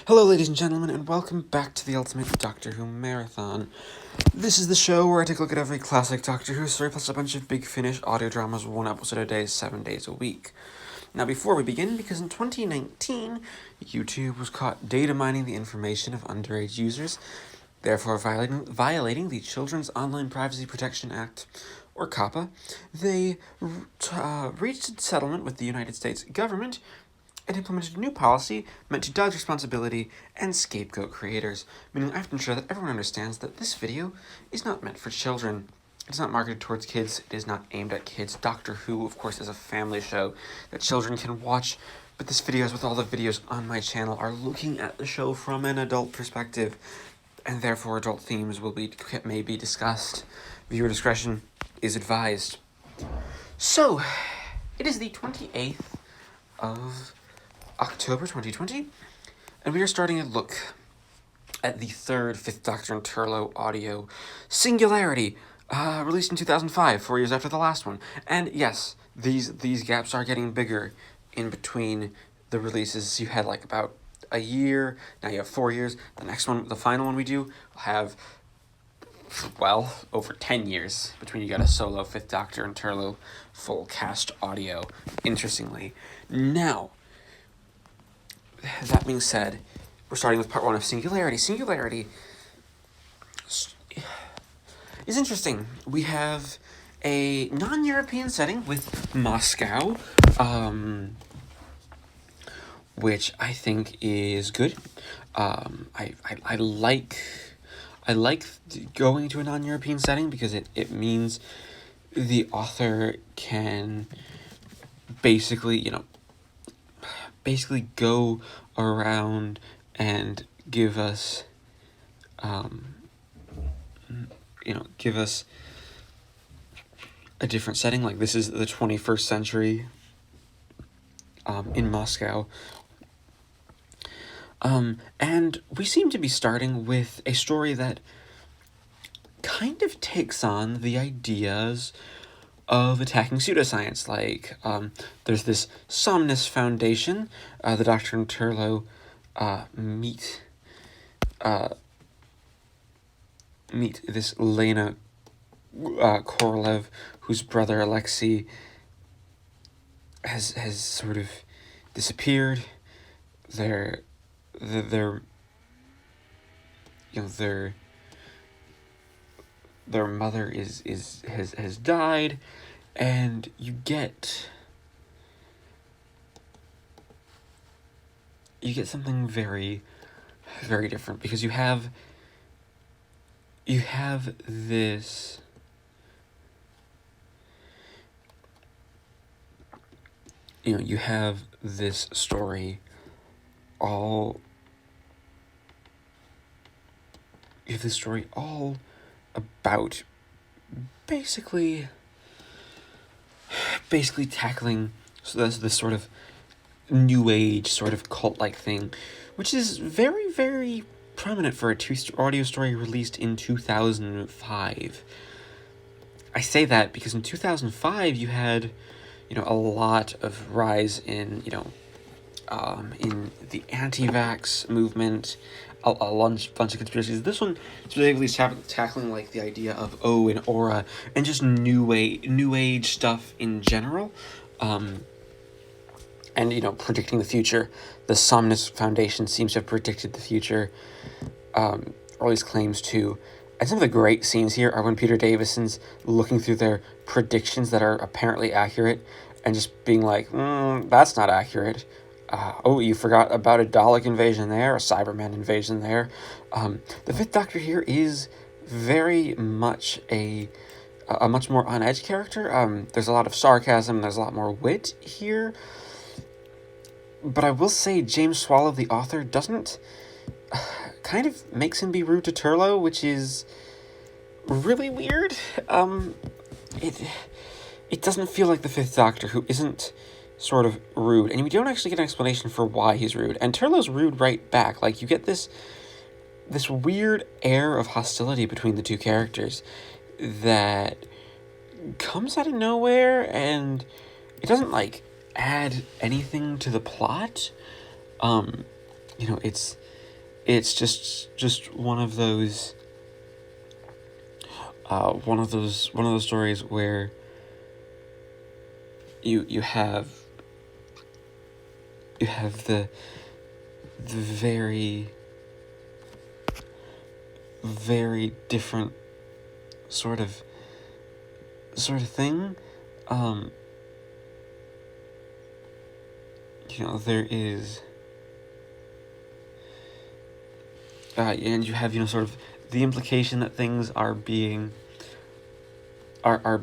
Hello, ladies and gentlemen, and welcome back to the Ultimate Doctor Who Marathon. This is the show where I take a look at every classic Doctor Who story plus a bunch of big finish audio dramas, one episode a day, 7 days a week. Now, before we begin, because in 2019, YouTube was caught data mining the information of underage users, therefore violating the Children's Online Privacy Protection Act, or COPPA, they reached a settlement with the United States government and implemented a new policy meant to dodge responsibility and scapegoat creators, meaning I have to ensure that everyone understands that this video is not meant for children. It's not marketed towards kids, it is not aimed at kids. Doctor Who, of course, is a family show that children can watch, but this video, as with all the videos on my channel, are looking at the show from an adult perspective, and therefore adult themes may be discussed. Viewer discretion is advised. So, it is the 28th of October 2020, and we are starting a look at the third Fifth Doctor and Turlough audio, Singularity, released in 2005, 4 years after the last one. And yes, these gaps are getting bigger in between the releases. You had like about a year, now you have 4 years. The next one, the final one we do, will have, well, over 10 years between you got a solo Fifth Doctor and Turlough full cast audio, interestingly. Now, that being said, we're starting with part one of Singularity. Singularity is interesting. We have a non-European setting with Moscow, which I think is good. I like going to a non-European setting because it means the author can basically go around and give us a different setting. Like, this is the 21st century in Moscow. And we seem to be starting with a story that kind of takes on the ideas of attacking pseudoscience. Like, there's this Somnus Foundation. The Doctor and Turlough meet this Lena Korolev, whose brother Alexei has sort of disappeared. Their mother has died, and you get something very, very different, because you have this you have this story all about basically tackling this sort of new age sort of cult-like thing, which is very, very prominent for a audio story released in 2005. I say that because in 2005 you had a lot of rise in in the anti-vax movement, a bunch of conspiracies. This one is really tackling like the idea of O and aura and just new age stuff in general, and predicting the future. The Somnus Foundation seems to have predicted the future, or at least claims to. And some of the great scenes here are when Peter Davison's looking through their predictions that are apparently accurate and just being like, that's not accurate. Oh, you forgot about a Dalek invasion there, a Cyberman invasion there. The Fifth Doctor here is very much a much more on-edge character. There's a lot of sarcasm, there's a lot more wit here. But I will say James Swallow, the author, doesn't kind of makes him be rude to Turlough, which is really weird. It doesn't feel like the Fifth Doctor, who isn't sort of rude, and we don't actually get an explanation for why he's rude. And Turlough's rude right back. Like, you get this weird air of hostility between the two characters that comes out of nowhere, and it doesn't add anything to the plot. It's it's just one of those stories where you have the very very different sort of thing. There is and you have sort of the implication that things are being are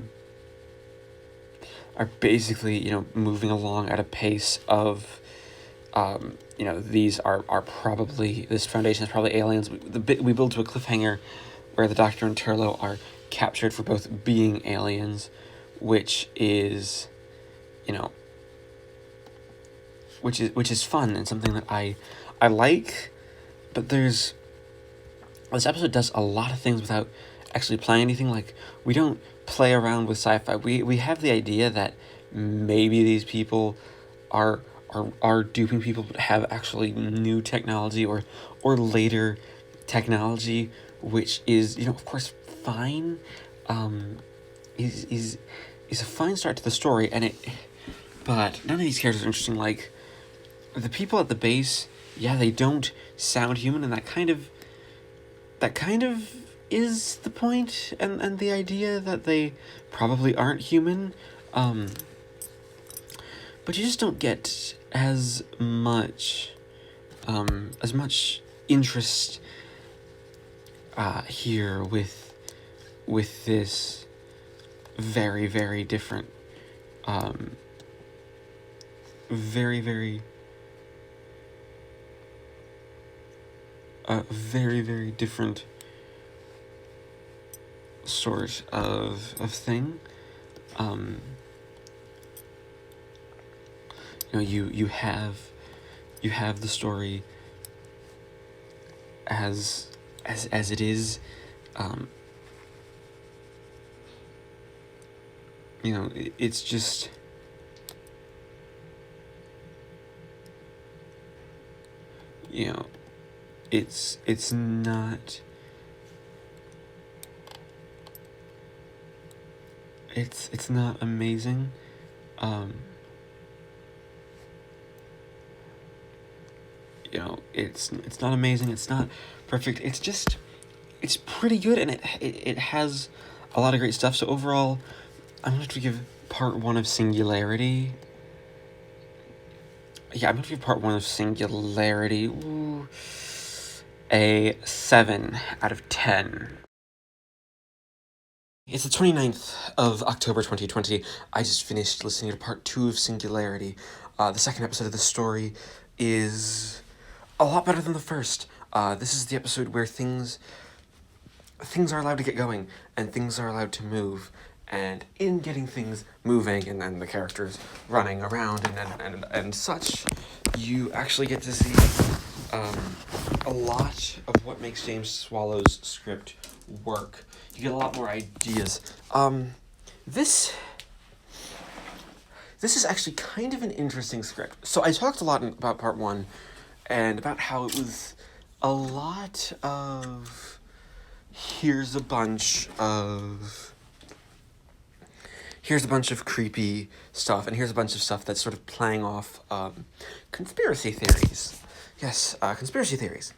basically moving along at a pace of these are probably, this Foundation is probably aliens. We build to a cliffhanger where the Doctor and Turlo are captured for both being aliens, which is which is fun and something that I like. But this episode does a lot of things without actually playing anything. Like, we don't play around with sci-fi. We have the idea that maybe these people are duping people, but have actually new technology or later technology, which is of course fine. Is a fine start to the story, but none of these characters are interesting. Like, the people at the base, they don't sound human, and that kind of is the point, and the idea that they probably aren't human. But you just don't get as much interest here with this very, very different, very, very very, very different sort of thing. You have the story as it is. It's just it's not it's not amazing. It's not amazing, it's not perfect, it's pretty good, and it has a lot of great stuff. So overall, I'm going to give part 1 of Singularity. I'm going to give part 1 of Singularity a 7 out of 10. It's the 29th of October 2020. I just finished listening to part 2 of Singularity. The second episode of the story is a lot better than the first. This is the episode where things are allowed to get going, and things are allowed to move. And in getting things moving, and then the characters running around and such, you actually get to see a lot of what makes James Swallow's script work. You get a lot more ideas. This is actually kind of an interesting script. So I talked a lot about part 1, and about how it was a lot of here's a bunch of creepy stuff, and here's a bunch of stuff that's sort of playing off conspiracy theories. Yes, conspiracy theories.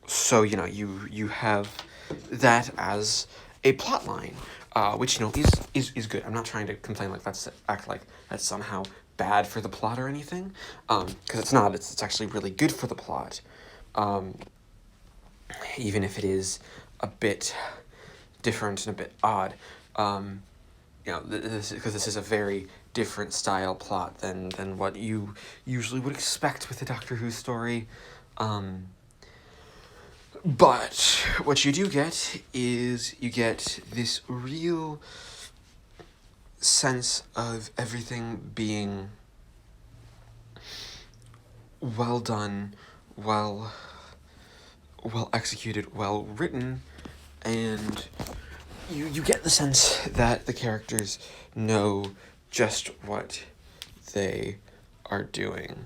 So, you have that as a plot line, which, is good. I'm not trying to complain act like that's somehow bad for the plot or anything, because it's not. It's actually really good for the plot, even if it is a bit different and a bit odd. This is a very different style plot than what you usually would expect with a Doctor Who story. But what you do get is you get this real sense of everything being well done, well executed, well written, and you get the sense that the characters know just what they are doing.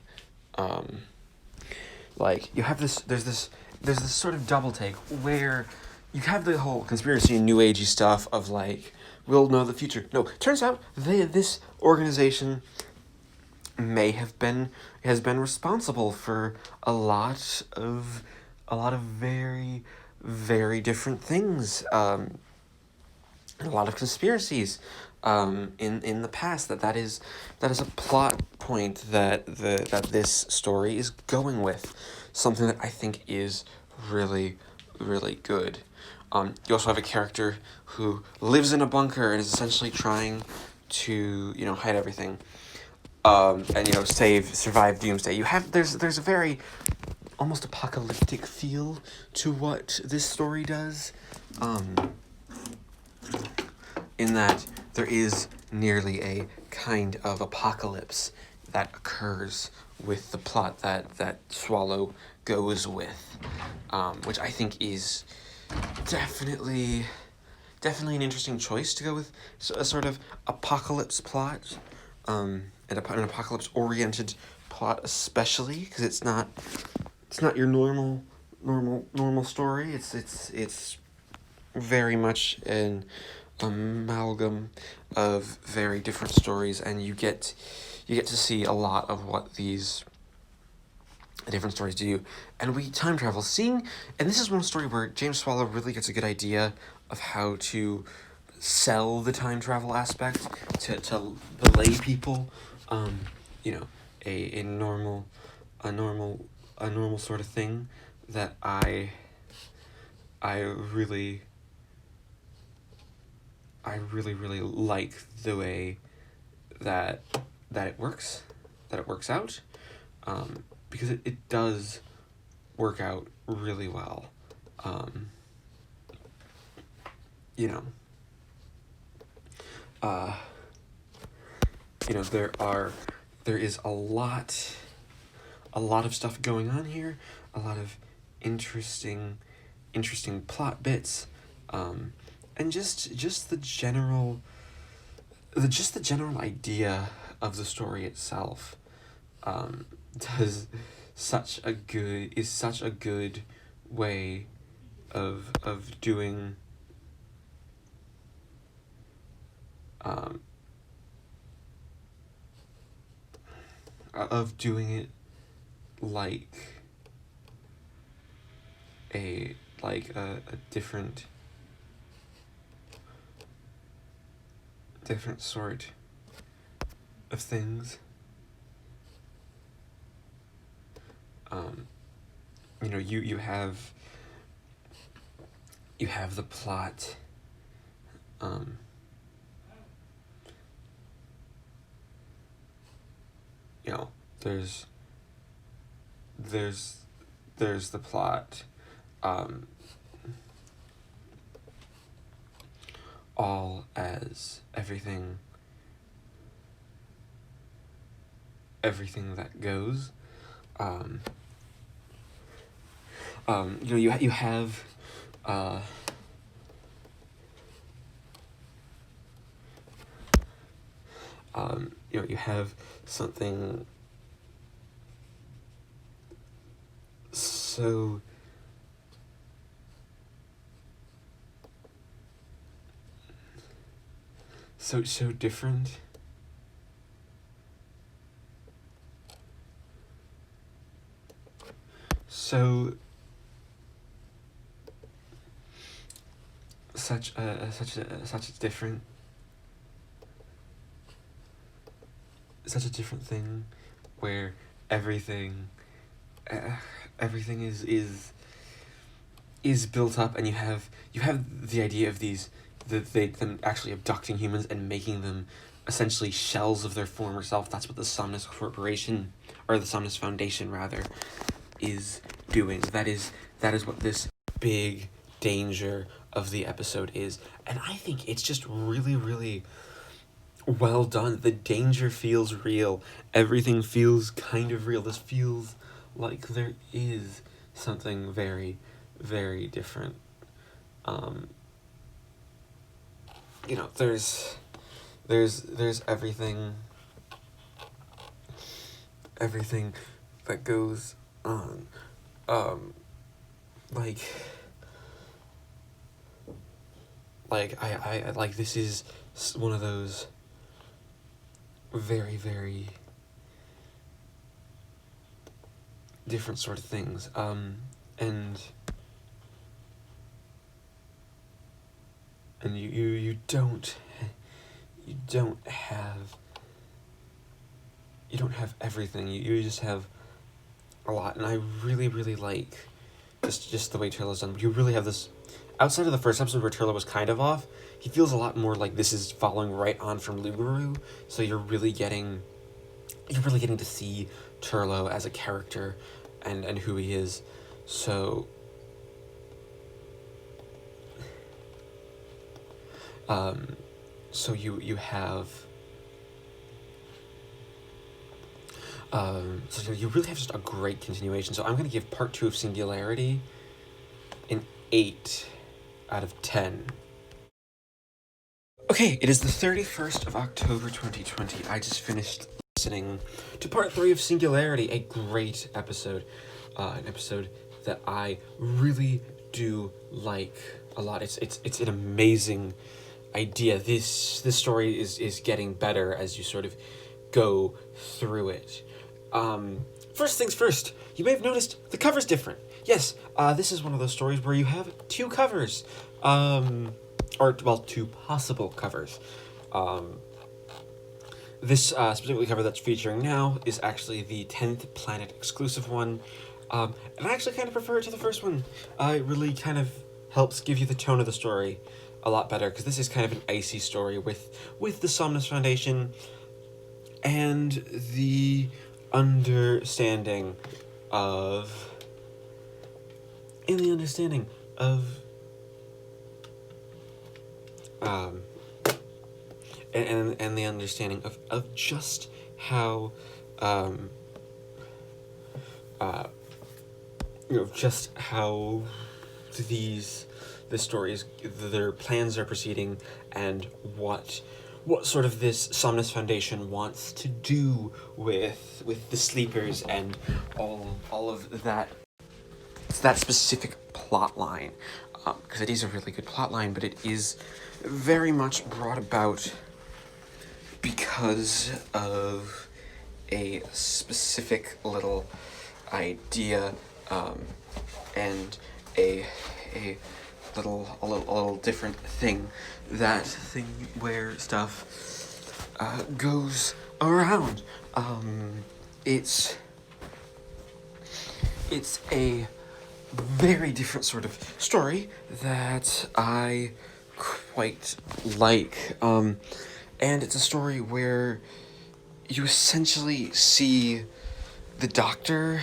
Like, you have there's this sort of double take where you have the whole conspiracy and new agey stuff of like, we'll know the future. No, turns out this organization has been responsible for a lot of very, very different things. A lot of conspiracies in the past that is a plot point that this story is going with, something that I think is really, really good. You also have a character who lives in a bunker and is essentially trying to, hide everything, and survive doomsday. There's a very almost apocalyptic feel to what this story does. In that there is nearly a kind of apocalypse that occurs with the plot that Swallow goes with, which I think is definitely an interesting choice to go with a sort of apocalypse plot, and an apocalypse-oriented plot, especially because it's not your normal story. It's very much an amalgam of very different stories, and you get to see a lot of what these different stories do. And we time travel, and this is one story where James Swallow really gets a good idea of how to sell the time travel aspect to the lay people. A normal sort of thing that I really really like the way that it works out, because it does work out really well. You know, there is a lot of stuff going on here, a lot of interesting plot bits, and just the general idea of the story itself, is such a good way of doing it like a different sort of things. You have the plot, there's the plot, all as everything that goes. You have you have something so different, such a different thing, where everything is built up, and you have the idea of them actually abducting humans and making them essentially shells of their former self. That's what the Somnus Corporation, or the Somnus Foundation rather, is doing. That is what this big danger of the episode is. And I think it's just really, really well done. The danger feels real. Everything feels kind of real. This feels like there is something very, very different. There's everything that goes on. Like, I like, this is one of those very, very different sort of things. And you don't have everything. You just have a lot, and I really, really like just the way Taylor's done. You really have this, outside of the first episode where Taylor was kind of off, he feels a lot more like this is following right on from Lugaru, so you're really getting to see Turlo as a character and who he is. So so you have so you really have just a great continuation. So I'm going to give part 2 of Singularity an 8 out of 10. Okay, it is the 31st of October 2020. I just finished listening to part 3 of Singularity, a great episode. An episode that I really do like a lot. It's an amazing idea. This story is getting better as you sort of go through it. First things first, you may have noticed the cover's different. Yes, this is one of those stories where you have 2 covers. Or, well, 2 possible covers. This specifically cover that's featuring now is actually the 10th Planet exclusive one. And I actually kind of prefer it to the first one. It really kind of helps give you the tone of the story a lot better, because this is kind of an icy story with the Somnus Foundation and the understanding of and the understanding of just how just how the stories, their plans are proceeding, and what sort of this Somnus Foundation wants to do with the sleepers and all of that. It's that specific plot line, because it is a really good plot line, but it is very much brought about because of a specific little idea, and a little different thing. That thing where stuff goes around. It's a very different sort of story that I quite like. And it's a story where you essentially see the Doctor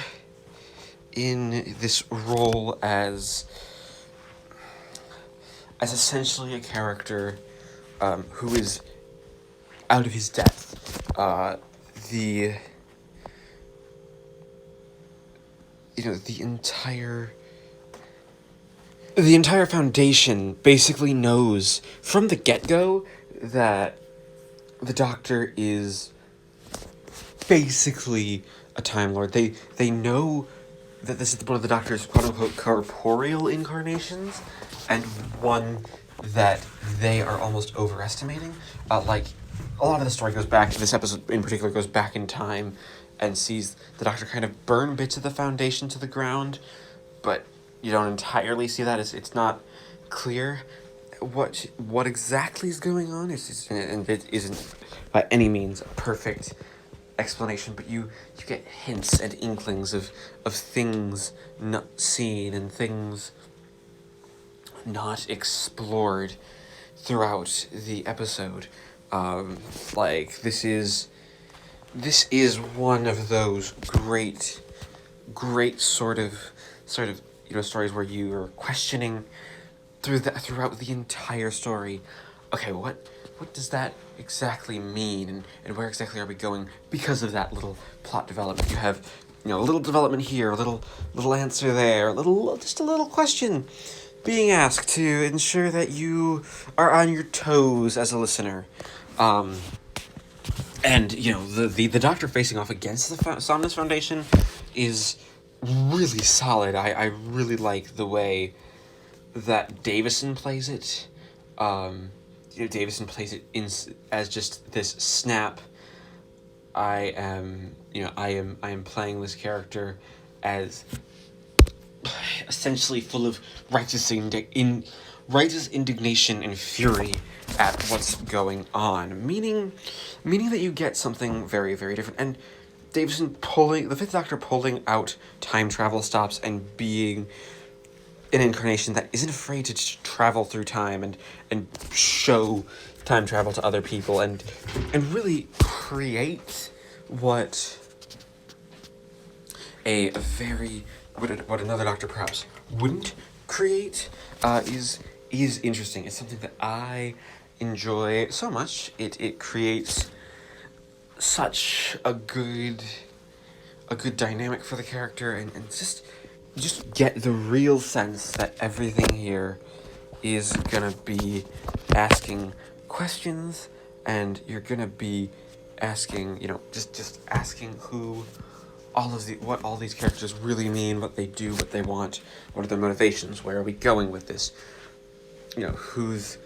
in this role as essentially a character who is out of his depth. The entire Foundation basically knows from the get-go that the Doctor is basically a Time Lord. They know that this is one of the Doctor's quote-unquote corporeal incarnations, and one that they are almost overestimating. Like, a lot of the story goes back, this episode in particular goes back in time and sees the Doctor kind of burn bits of the Foundation to the ground, but you don't entirely see that. It's not clear what exactly is going on. And it isn't by any means a perfect explanation, but you get hints and inklings of things not seen and things not explored throughout the episode. Like, this is one of those great sort of stories where you are questioning throughout the entire story. Okay, what does that exactly mean, and where exactly are we going because of that little plot development? You have a little development here, a little answer there, just a little question being asked to ensure that you are on your toes as a listener. And the Doctor facing off against the Somnus Foundation is really solid. I really like the way that Davison plays it. Davison plays it as just this snap. I am playing this character as essentially full of righteous indignation and fury at what's going on, meaning that you get something very, very different. And Davison pulling the Fifth Doctor pulling out time travel stops and being an incarnation that isn't afraid to travel through time and show time travel to other people and really create what a very what another Doctor perhaps wouldn't create is interesting. It's something that I enjoy so much. It creates such a good dynamic for the character and just get the real sense that everything here is gonna be asking questions, and you're gonna be asking, just asking what all these characters really mean, what they do, what they want, what are their motivations, where are we going with this? Who's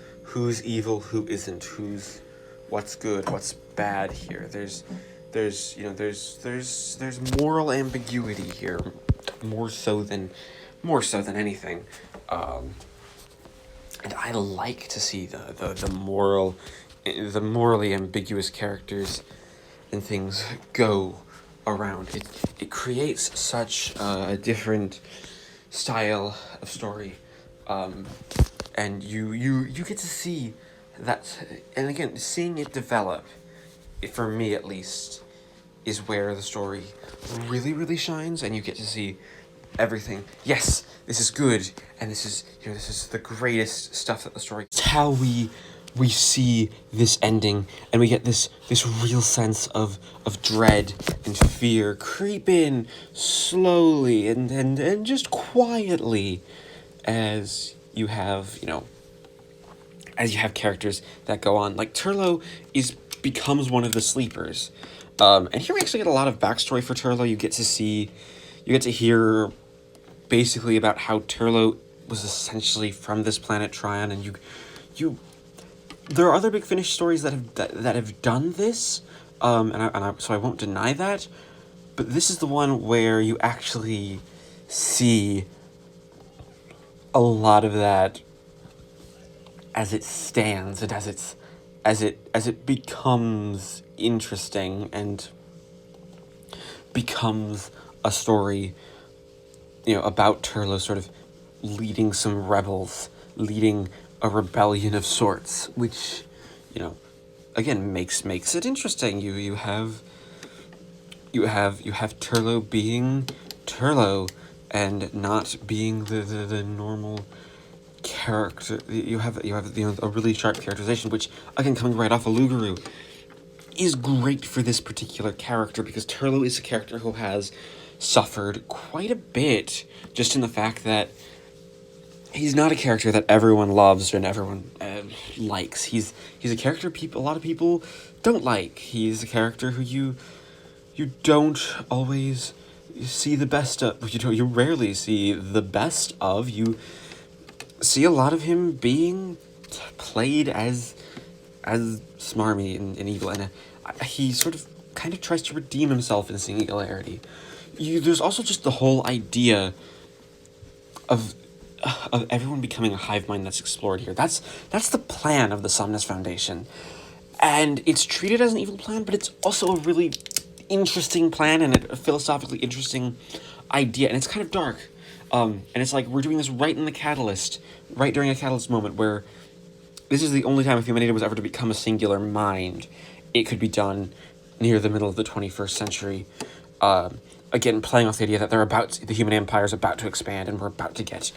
evil, who isn't, what's good, what's bad here. There's moral ambiguity here, more so than anything, and I like to see the morally ambiguous characters and things go around. It creates such a different style of story, and you get to see that, and again, seeing it develop, for me at least, is where the story really, really shines, and you get to see everything. Yes, this is good, and this is the greatest stuff that the story. It's how we see this ending, and we get this real sense of dread and fear creep in slowly and just quietly, as you have characters that go on. Like Turlough becomes one of the sleepers. And here we actually get a lot of backstory for Turlough. You get to hear basically about how Turlough was essentially from this planet Tryon, and there are other Big Finish stories that have done this, so I won't deny that, but this is the one where you actually see a lot of that as it stands and as it becomes interesting and becomes a story, about Turlough sort of leading some rebels, leading a rebellion of sorts, which, again, makes it interesting. You have Turlough being Turlough and not being the normal character. You have a really sharp characterization, which, again, coming right off of Lugaru, is great for this particular character, because Turlough is a character who has suffered quite a bit, just in the fact that he's not a character that everyone loves and everyone likes. He's a character a lot of people don't like. He's a character who you don't always see the best of. You rarely see the best of. You see a lot of him being played as smarmy and evil, and he sort of kind of tries to redeem himself in Singularity. There's also just the whole idea of everyone becoming a hive mind that's explored here. That's the plan of the Somnus Foundation, and it's treated as an evil plan, but it's also a really interesting plan and a philosophically interesting idea, and it's kind of dark. And it's like we're doing this right during a catalyst moment, where this is the only time if humanity was ever to become a singular mind. It could be done near the middle of the 21st century. Again, playing off the idea that the human empire is about to expand, and we're about to get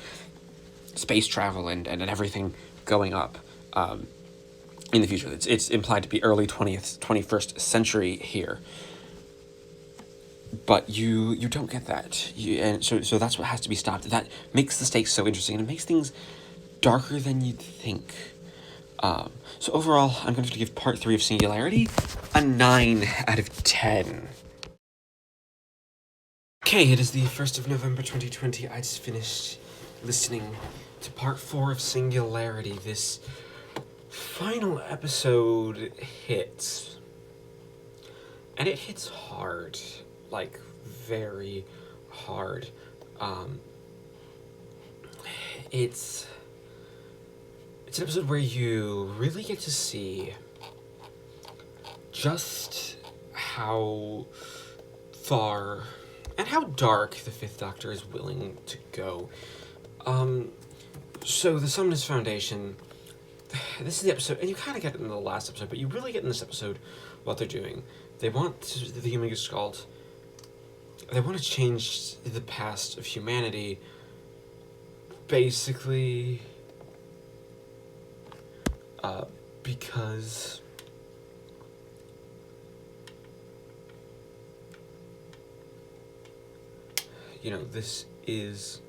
space travel and everything going up in the future. It's implied to be early 21st century here. But you don't get that, and so that's what has to be stopped. That makes the stakes so interesting, and it makes things darker than you'd think. So overall, I'm going to give Part 3 of Singularity a 9 out of 10. Okay, it is the 1st of November 2020. I just finished listening to part 4 of Singularity. This final episode hits. And it hits hard. Like, very hard. It's an episode where you really get to see just how far and how dark the Fifth Doctor is willing to go. So the Summoners Foundation, this is the episode, and you kind of get it in the last episode, but you really get in this episode what they're doing. They want the Human Gestalt, they want to change the past of humanity, basically, because you know, this is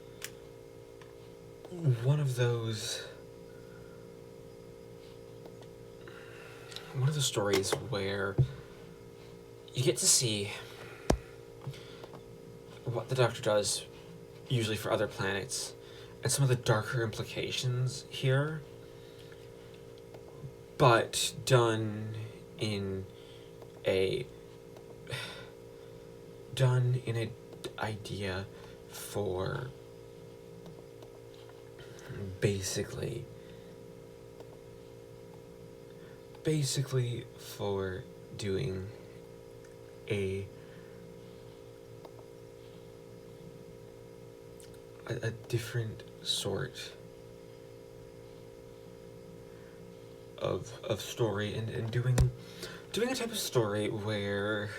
one of those stories where you get to see what the Doctor does usually for other planets and some of the darker implications here, but done in a idea for basically for doing a different sort of story, and doing a type of story where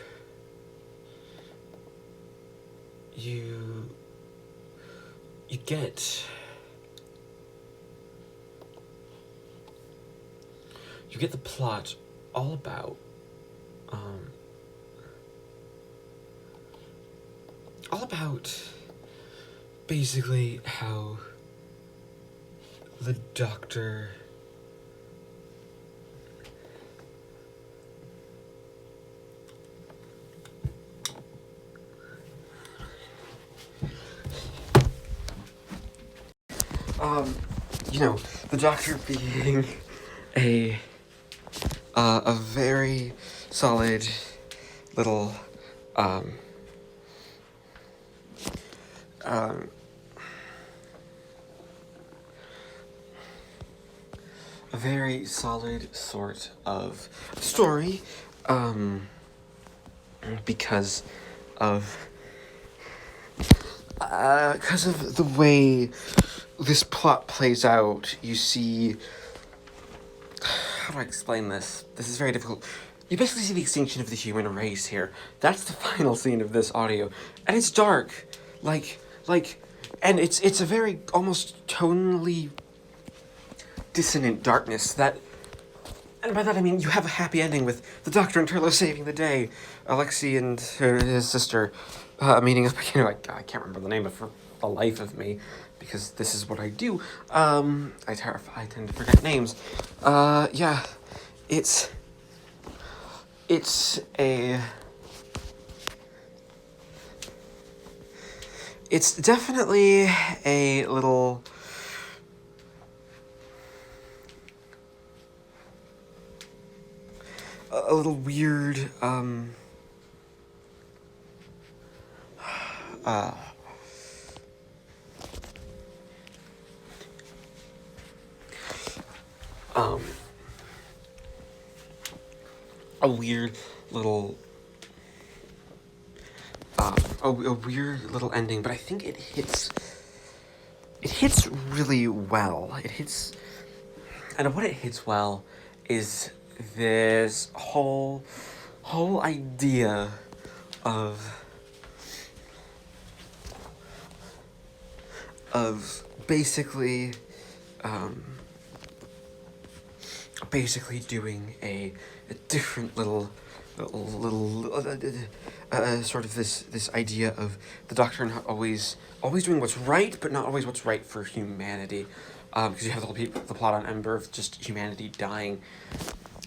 you get the plot all about basically how the Doctor you know, the Doctor being a very solid little a very solid sort of story, because of the way this plot plays out. You see, how do I explain this? This is very difficult. You basically see the extinction of the human race here. That's the final scene of this audio, and it's dark, and it's a very almost tonally dissonant darkness that, and by that I mean you have a happy ending with the Doctor and Turlo saving the day, Alexei and his sister meeting up. You know, I can't remember the name of for the life of me, because this is what I do. I tend to forget names. Yeah, it's definitely a little weird, a weird little a weird little ending, but I think it hits really well. And what it hits well is this whole idea of basically doing a different little sort of this idea of the Doctor not always doing what's right, but not always what's right for humanity, because you have the plot on Ember of just humanity dying,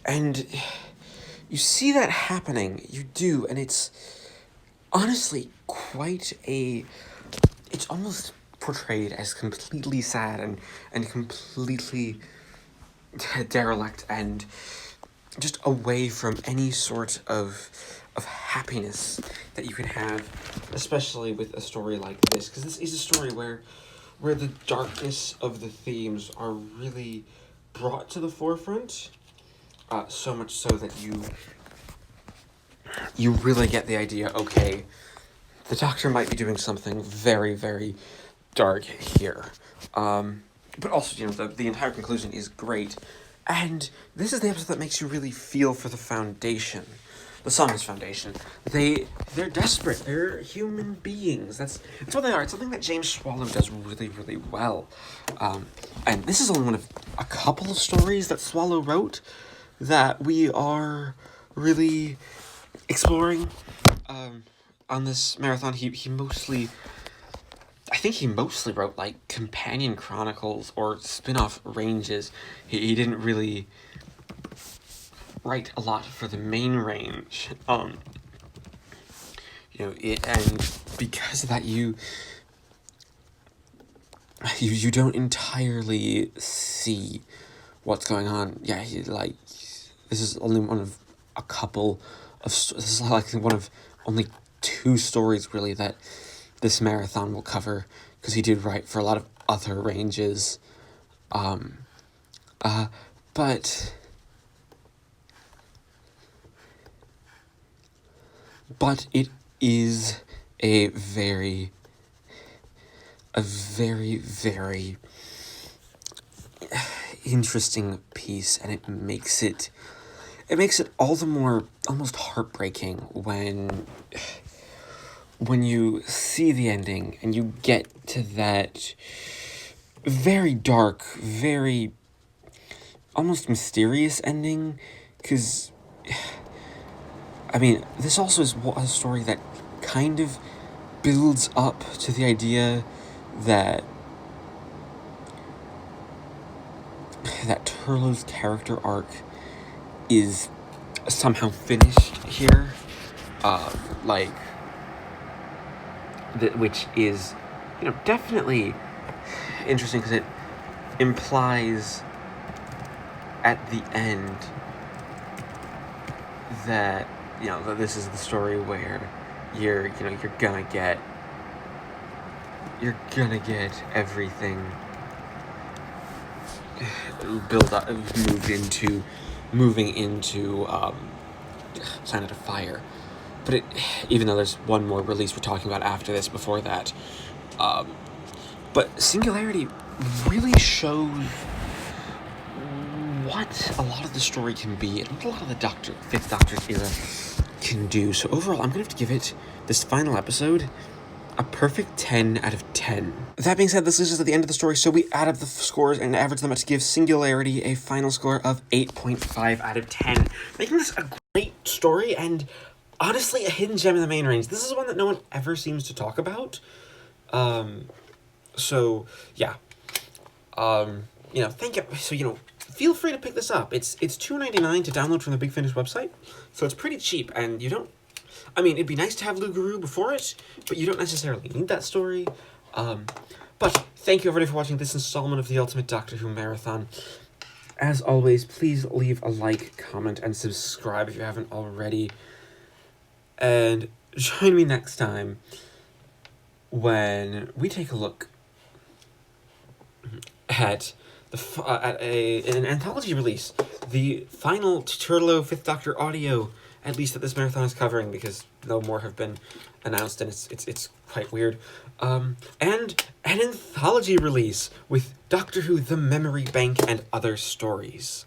and you see that happening. You do, and it's honestly quite a... It's almost portrayed as completely sad and completely derelict and just away from any sort of happiness that you can have, especially with a story like this, because this is a story where the darkness of the themes are really brought to the forefront, so much so that you really get the idea, okay, the Doctor might be doing something very, very dark here. But also, you know, the entire conclusion is great. And this is the episode that makes you really feel for the Foundation. The Somnus Foundation. They're desperate. They're human beings. That's what they are. It's something that James Swallow does really, really well. And this is only one of a couple of stories that Swallow wrote that we are really exploring on this marathon. I think he mostly wrote, like, companion chronicles or spin-off ranges. He didn't really write a lot for the main range. And because of that, you don't entirely see what's going on. Yeah, this is only one of a couple of... This is like one of only 2 stories, really, that this marathon will cover, because he did write for a lot of other ranges. But it is a very, very interesting piece, and it makes it all the more almost heartbreaking when you see the ending and you get to that very dark, very almost mysterious ending, because, I mean, this also is a story that kind of builds up to the idea that Turlough's character arc is somehow finished here, which is, you know, definitely interesting, because it implies at the end that, you know, that this is the story where you're gonna get everything build up, moving into Planet of Fire. But even though there's one more release we're talking about after this, before that, but Singularity really shows what a lot of the story can be, and what a lot of the Fifth Doctor's era can do. So overall, I'm going to have to give it, this final episode, a perfect 10 out of 10. That being said, this is at the end of the story, so we add up the scores and average them to give Singularity a final score of 8.5 out of 10, making this a great story, and honestly a hidden gem in the main range. This is one that no one ever seems to talk about. So, yeah. Thank you. So, feel free to pick this up. It's $2.99 to download from the Big Finish website, so it's pretty cheap, and it'd be nice to have Lou Guru before it, but you don't necessarily need that story. But thank you everybody for watching this installment of the Ultimate Doctor Who Marathon. As always, please leave a like, comment, and subscribe if you haven't already. And join me next time when we take a look at an anthology release, the final Turlough Fifth Doctor audio, at least that this marathon is covering, because no more have been announced, and it's quite weird. And an anthology release with Doctor Who: The Memory Bank and other stories.